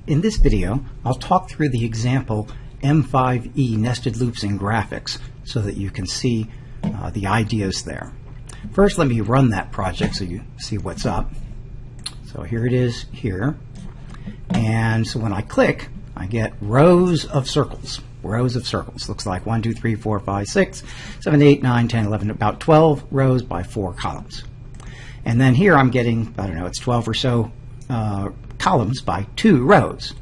In this video, I'll talk through the example M5E nested loops in graphics so that you can see the ideas there. First, let me run that project so you see what's up. So here it is here. And so when I click, I get rows of circles. Rows of circles. Looks like 1, 2, 3, 4, 5, 6, 7, 8, 9, 10, 11, about 12 rows by 4 columns. And then here I'm getting, I don't know, it's 12 or so columns by 2 rows.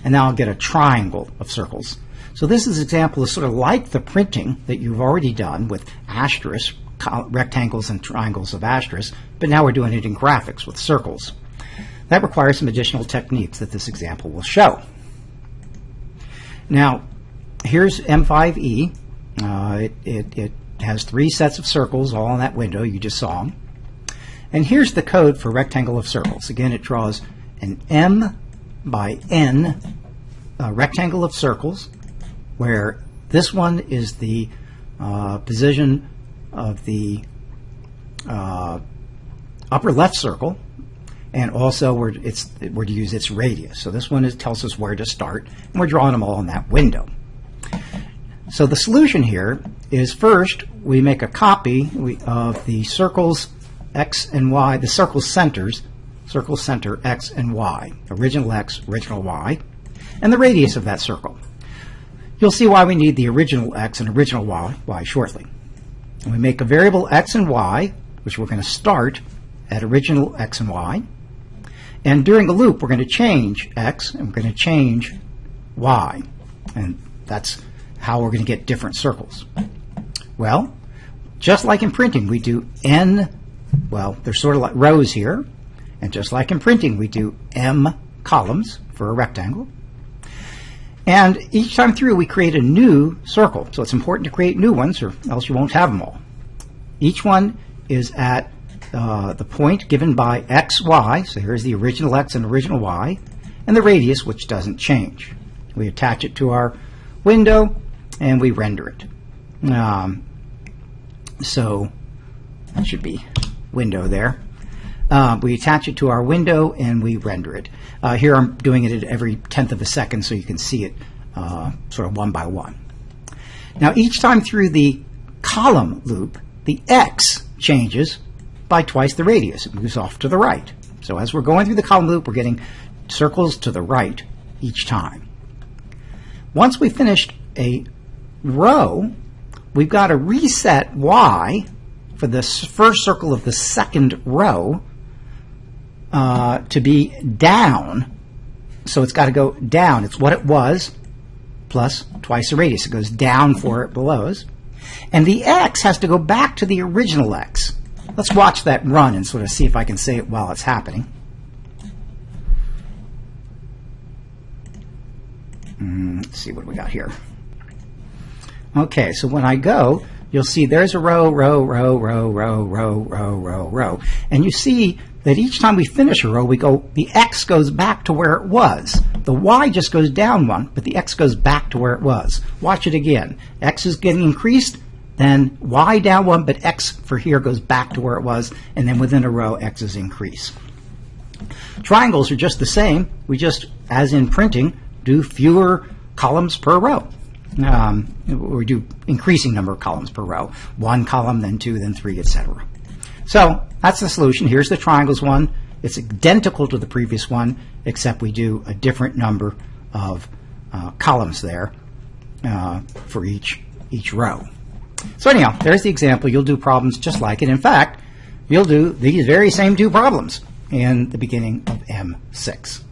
And now I'll get a triangle of circles. So this is an example of sort of like the printing that you've already done with asterisks, rectangles and triangles of asterisks, but now we're doing it in graphics with circles. That requires some additional techniques that this example will show. Now, here's M5E. It has 3 sets of circles all in that window you just saw. And here's the code for rectangle of circles. Again, it draws an M by N rectangle of circles, where this one is the position of the upper left circle, and also we're to use its radius. So this one tells us where to start, and we're drawing them all in that window. So the solution here is, first we make a copy of the circles X and Y, the circle centers, circle center X and Y, original X, original Y, and the radius of that circle. You'll see why we need the original X and original Y shortly. And we make a variable X and Y, which we're going to start at original X and Y. And during the loop, we're going to change X and we're going to change Y. And that's how we're going to get different circles. Well, just like in printing, we do N, well, there's sort of like rows here. And just like in printing, we do M columns for a rectangle. And each time through, we create a new circle. So it's important to create new ones, or else you won't have them all. Each one is at the point given by X, Y. So here's the original X and original Y. And the radius, which doesn't change. We attach it to our window, and we render it. So that should be window there. We attach it to our window and we render it. Here I'm doing it at every 1/10 of a second so you can see it sort of one by one. Now each time through the column loop, the X changes by twice the radius. It moves off to the right. So as we're going through the column loop, we're getting circles to the right each time. Once we finished a row, we've got to reset Y for the first circle of the second row to be down. So it's got to go down. It's what it was plus twice the radius. It goes down for it below us. And the X has to go back to the original X. Let's watch that run and sort of see if I can say it while it's happening. Let's see what we got here. Okay, so when I go, you'll see there's a row, row, row, row, row, row, row, row, row. And you see that each time we finish a row, the X goes back to where it was. The Y just goes down one, but the X goes back to where it was. Watch it again. X is getting increased, then Y down one, but X for here goes back to where it was, and then within a row, X is increased. Triangles are just the same. We just, as in printing, do fewer columns per row. We do increasing number of columns per row. 1 column, then 2, then 3, etc. So that's the solution. Here's the triangles one. It's identical to the previous one, except we do a different number of columns there for each row. So anyhow, there's the example. You'll do problems just like it. In fact, you'll do these very same 2 problems in the beginning of M6.